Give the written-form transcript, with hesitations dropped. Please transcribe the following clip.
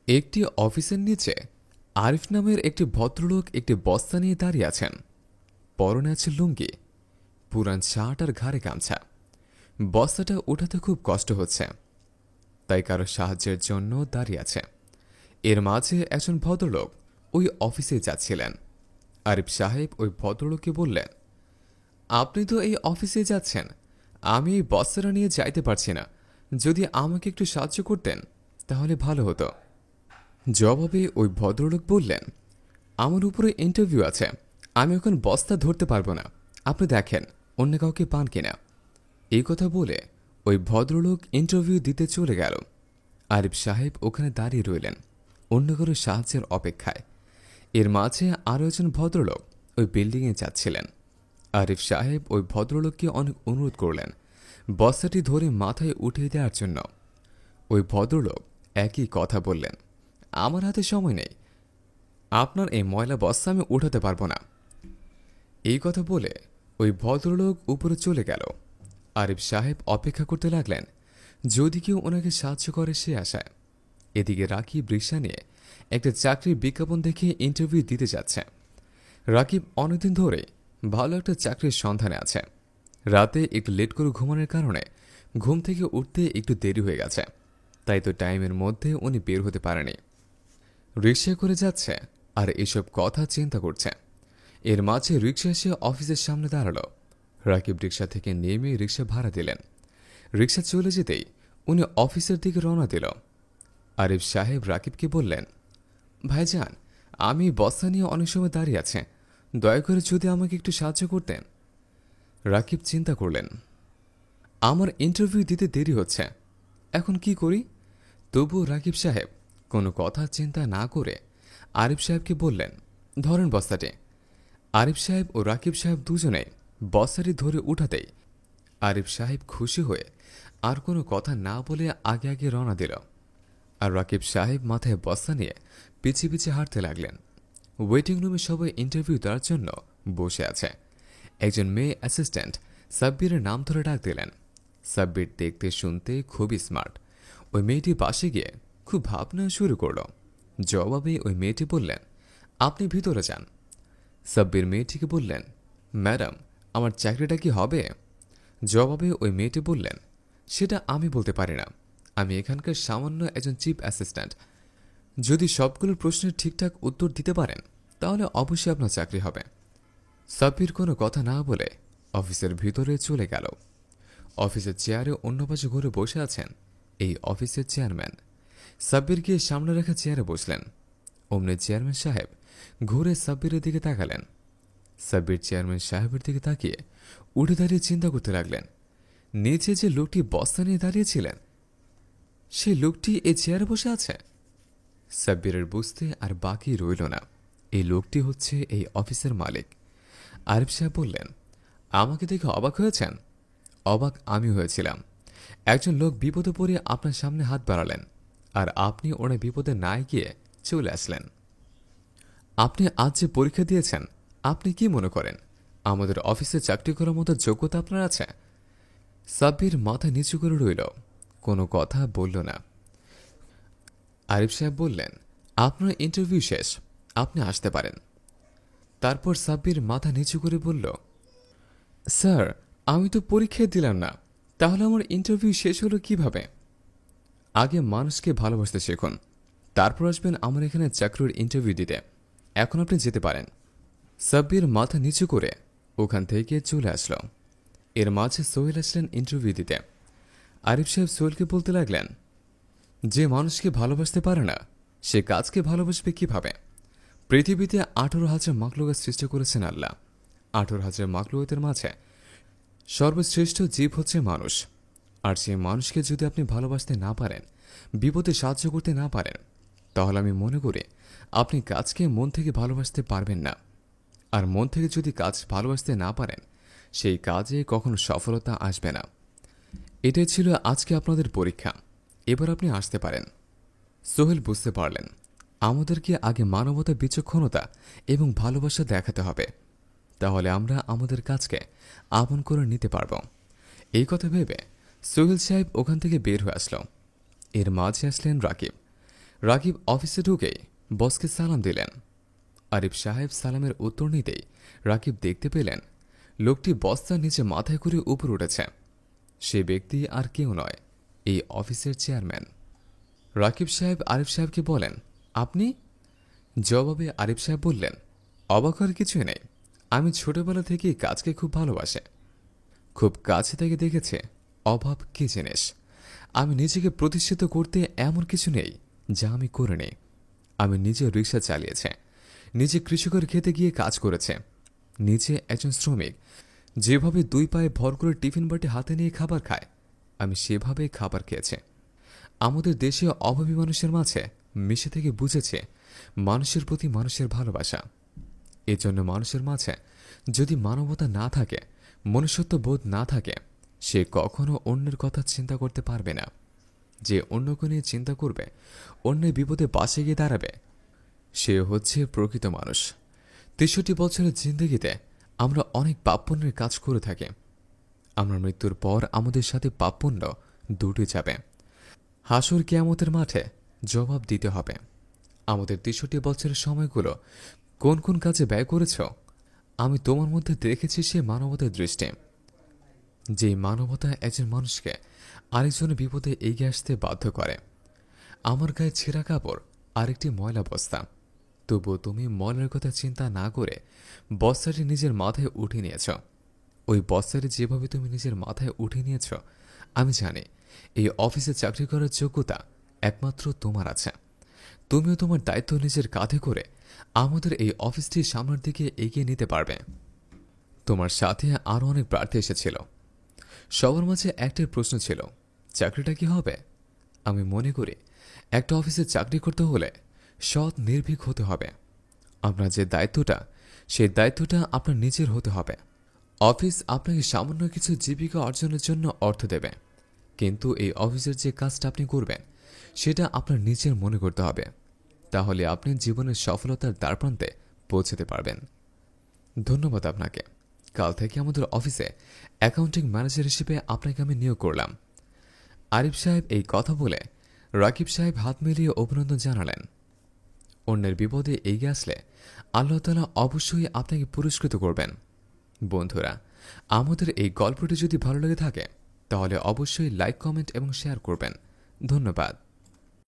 একটি অফিসের নিচে আরিফ নামের একটি ভদ্রলোক একটি বস্তা নিয়ে দাঁড়িয়ে আছেন। পরনে আছে লুঙ্গি, পুরান শার্ট আর ঘাড়ে গামছা। বস্তাটা উঠাতে খুব কষ্ট হচ্ছে, তাই কারো সাহায্যের জন্য দাঁড়িয়ে আছে। এর মাঝে একজন ভদ্রলোক ওই অফিসে যাচ্ছিলেন। আরিফ সাহেব ওই ভদ্রলোককে বললেন, আপনি তো এই অফিসে যাচ্ছেন, আমি এই বস্তাটা নিয়ে যাইতে পারছি না। যদি আমাকে একটু সাহায্য করতেন তাহলে ভালো হতো। জবাবে ওই ভদ্রলোক বললেন, আমার উপরে ইন্টারভিউ আছে, আমি এখন বস্তা ধরতে পারবো না। আপনি দেখেন অন্য কাউকে পান কিনা। এই কথা বলে ওই ভদ্রলোক ইন্টারভিউ দিতে চলে গেল। আরিফ সাহেব ওখানে দাঁড়িয়ে রইলেন অন্য কারো সাহায্যের অপেক্ষায়। এর মাঝে আরও একজন ভদ্রলোক ওই বিল্ডিংয়ে যাচ্ছিলেন। আরিফ সাহেব ওই ভদ্রলোককে অনেক অনুরোধ করলেন বস্তাটি ধরে মাথায় উঠিয়ে দেওয়ার জন্য। ওই ভদ্রলোক একই কথা বললেন, আমার হাতে সময় নেই, আপনার এই ময়লা বস্তা আমি উঠাতে পারবো না। এই কথা বলে ওই ভদ্রলোক উপরে চলে গেল। আরিফ সাহেব অপেক্ষা করতে লাগলেন যদি কেউ ওনাকে সাহায্য করে সে আশায়। এদিকে রাকিব রিকশা নিয়ে একটা চাকরির বিজ্ঞাপন দেখে ইন্টারভিউ দিতে যাচ্ছে। রাকিব অনেকদিন ধরে ভালো একটা চাকরির সন্ধানে আছে। রাতে একটু লেট করে ঘুমানোর কারণে ঘুম থেকে উঠতে একটু দেরি হয়ে গেছে, তাই তো টাইমের মধ্যে উনি বের হতে পারেনি। রিকশা করে যাচ্ছে আর এসব কথা চিন্তা করছে। এর মাঝে রিকশা এসে অফিসের সামনে দাঁড়ালো। রাকিব রিকশা থেকে নেমে রিকশা ভাড়া দিলেন। রিকশা চলে যেতেই উনি অফিসের দিকে রওনা দিল। আরিফ সাহেব রাকিবকে বললেন, ভাইজান, আমি বস্তা নিয়ে অনেক সময় দাঁড়িয়ে আছে, দয়া করে যদি আমাকে একটু সাহায্য করতেন। রাকিব চিন্তা করলেন, আমার ইন্টারভিউ দিতে দেরি হচ্ছে, এখন কি করি। তবুও রাকিব সাহেব কোনো কথা চিন্তা না করে আরিফ সাহেবকে বললেন, ধরেন বস্তাটি। আরিফ সাহেব ও রাকিব সাহেব দুজনেই বস্তাটি ধরে উঠাতেই আরিফ সাহেব খুশি হয়ে আর কোনো কথা না বলে আগে আগে রওনা দিল। আর রাকিব সাহেব মাথায় বস্তা নিয়ে পিছিয়ে পিছিয়ে হাঁটতে লাগলেন। ওয়েটিং রুমে সবাই ইন্টারভিউ দেওয়ার জন্য বসে আছে। একজন মেয়ে অ্যাসিস্ট্যান্ট সাব্বিরের নাম ধরে ডাক দিলেন। সাব্বির দেখতে শুনতে খুবই স্মার্ট। ওই মেয়েটি পাশে গিয়ে খুব ভাবনা শুরু করল। জবাবে ওই মেয়েটি বললেন, আপনি ভিতরে যান। সাব্বির মেয়েটিকে বললেন, ম্যাডাম, আমার চাকরিটা কি হবে? জবাবে ওই মেয়েটি বললেন, সেটা আমি বলতে পারি না, আমি এখানকার সামান্য একজন চিফ অ্যাসিস্ট্যান্ট। যদি সবগুলো প্রশ্নের ঠিকঠাক উত্তর দিতে পারেন তাহলে অবশ্যই আপনার চাকরি হবে। সাব্বির কোনো কথা না বলে অফিসের ভিতরে চলে গেল। অফিসের চেয়ারে অন্য পাশে ঘুরে বসে আছেন এই অফিসের চেয়ারম্যান। সাব্বির গিয়ে সামনে রাখা চেয়ারে বসলেন। অমনি চেয়ারম্যান সাহেব ঘুরে সাব্বিরের দিকে তাকালেন। সাব্বির চেয়ারম্যান সাহেবের দিকে তাকিয়ে উঠে দাঁড়িয়ে চিন্তা করতে লাগলেন, নিচে যে লোকটি বস্তা নিয়ে দাঁড়িয়েছিলেন সেই লোকটি এই চেয়ারে বসে আছে। সাব্বিরের বুঝতে আর বাকি রইল না, এই লোকটি হচ্ছে এই অফিসের মালিক। আরিফ সাহেব বললেন, আমাকে দেখে অবাক হয়েছেন? অবাক আমি হয়েছিলাম। একজন লোক বিপদে পড়ে আপনার সামনে হাত বাড়ালেন আর আপনি ওনার বিপদে না গিয়ে চলে আসলেন। আপনি আজ যে পরীক্ষা দিয়েছেন, আপনি কি মনে করেন আমাদের অফিসে চাকরি করার মতো যোগ্যতা আপনার আছে? সাব্বির মাথা নিচু করে রইল, কোনো কথা বলল না। আরিফ সাহেব বললেন, আপনার ইন্টারভিউ শেষ, আপনি আসতে পারেন। তারপর সাব্বির মাথা নিচু করে বলল, স্যার, আমি তো পরীক্ষায় দিলাম না, তাহলে আমার ইন্টারভিউ শেষ হলো কিভাবে? আগে মানুষকে ভালোবাসতে শিখুন, তারপর আসবেন আমার এখানে চাকরির ইন্টারভিউ দিতে। এখন আপনি যেতে পারেন। সাব্বির মাথা নিচু করে ওখান থেকে চলে আসলো। এর মাঝে সোহেল আসলেন ইন্টারভিউ দিতে। আরিফ সাহেব সোহেলকে বলতে লাগলেন, যে মানুষকে ভালোবাসতে পারে না সে কাজকে ভালোবাসবে কিভাবে? পৃথিবীতে 18,000 মাখলুকাত সৃষ্টি করেছেন আল্লাহ। 18,000 মাখলুকাতের মাঝে সর্বশ্রেষ্ঠ জীব হচ্ছে মানুষ। আর সেই মানুষকে যদি আপনি ভালোবাসতে না পারেন, বিপদে সাহায্য করতে না পারেন, তাহলে আমি মনে করি আপনি কাজকে মন থেকে ভালোবাসতে পারবেন না। আর মন থেকে যদি কাজ ভালোবাসতে না পারেন, সেই কাজে কখনো সফলতা আসবে না। এটাই ছিল আজকে আপনাদের পরীক্ষা, এবার আপনি আসতে পারেন। সোহেল বুঝতে পারলেন আমাদেরকে আগে মানবতা, বিচক্ষণতা এবং ভালোবাসা দেখাতে হবে, তাহলে আমরা আমাদের কাজকে আপন করে নিতে পারব। এই কথা ভেবে সোহেল সাহেব ওখান থেকে বের হয়ে আসলো। এর মাঝে আসলেন রাকিব। রাকিব অফিসে ঢুকেই বসকে সালাম দিলেন। আরিফ সাহেব সালামের উত্তর নিতেই রাকিব দেখতে পেলেন লোকটি বস্তার নিচে মাথায় করে উপর উঠেছে। সে ব্যক্তি আর কেউ নয়, এই অফিসের চেয়ারম্যান। রাকিব সাহেব আরিফ সাহেবকে বলেন, আপনি? জবাবে আরিফ সাহেব বললেন, অবাক হওয়ার কিছুই নেই। আমি ছোটবেলা থেকেই কাজকে খুব ভালোবাসে, খুব কাছে থেকে দেখেছে অভাব কি জিনিস। আমি নিজেকে প্রতিষ্ঠিত করতে এমন কিছু নেই যা আমি করিনি। আমি নিজে রিক্সা চালিয়েছে, নিজে কৃষকের খেতে গিয়ে কাজ করেছে, নিজে একজন শ্রমিক যেভাবে 2 পায়ে ভর করে টিফিন বাটি হাতে নিয়ে খাবার খায়, আমি সেভাবেই খাবার খেয়েছি। আমাদের দেশীয় অভাবী মানুষের মাঝে মিশে থেকে বুঝেছে মানুষের প্রতি মানুষের ভালোবাসা। এজন্য মানুষের মাঝে যদি মানবতা না থাকে, মনুষ্যত্ব বোধ না থাকে, সে কখনো অন্যের কথা চিন্তা করতে পারবে না। যে অন্যকে নিয়ে চিন্তা করবে, অন্যের বিপদে পাশে গিয়ে দাঁড়াবে, সে হচ্ছে প্রকৃত মানুষ। 63 বছরের জিন্দগিতে আমরা অনেক পাপপুণ্যের কাজ করে থাকি। আমরা মৃত্যুর পর আমাদের সাথে পাপপুণ্য দুটি যাবে। হাসর কিয়ামতের মাঠে জবাব দিতে হবে। আমাদের 63 বছরের সময়গুলো কোন কোন কাজে ব্যয় করেছ? আমি তোমার মধ্যে দেখেছি সে মানবতার দৃষ্টি, যে মানবতা একজন মানুষকে আরেকজনের বিপদে এগিয়ে আসতে বাধ্য করে। আমার গায়ে ছেঁড়া কাপড় আরেকটি ময়লা বস্তা, তবুও তুমি ময়লার কথা চিন্তা না করে বস্তাটি নিজের মাথায় উঠিয়ে নিয়েছ। ওই বস্তাটি যেভাবে তুমি নিজের মাথায় উঠিয়ে নিয়েছ, আমি জানি এই অফিসে চাকরি করার যোগ্যতা একমাত্র তোমার আছে। তুমিও তোমার দায়িত্ব নিজের কাঁধে করে আমাদের এই অফিসটি সামনের দিকে এগিয়ে নিতে পারবে। তোমার সাথে আরও অনেক প্রার্থী এসেছিল। সবার মাঝে একটাই প্রশ্ন ছিল, চাকরিটা কি হবে? আমি মনে করি একটা অফিসে চাকরি করতে হলে সৎ নির্ভীক হতে হবে। আপনার যে দায়িত্বটা, সেই দায়িত্বটা আপনার নিজের হতে হবে। অফিস আপনাকে সামান্য কিছু জীবিকা অর্জনের জন্য অর্থ দেবে, কিন্তু এই অফিসের যে কাজটা আপনি করবেন সেটা আপনার নিজের মনে করতে হবে। তাহলে আপনি জীবনের সফলতার দ্বারপ্রান্তে পৌঁছতে পারবেন। ধন্যবাদ আপনাকে। কাল থেকে আমাদের অফিসে অ্যাকাউন্টিং ম্যানেজার হিসেবে আপনাকে আমি নিয়োগ করলাম। আরিফ সাহেব এই কথা বলে রাকিব সাহেব হাত মিলিয়ে অভিনন্দন জানালেন। অন্যের বিপদে এগিয়ে আসলে আল্লাহ তাআলা অবশ্যই আপনাকে পুরস্কৃত করবেন। বন্ধুরা, আমাদের এই গল্পটি যদি ভালো লেগে থাকে তাহলে অবশ্যই লাইক, কমেন্ট এবং শেয়ার করবেন। ধন্যবাদ।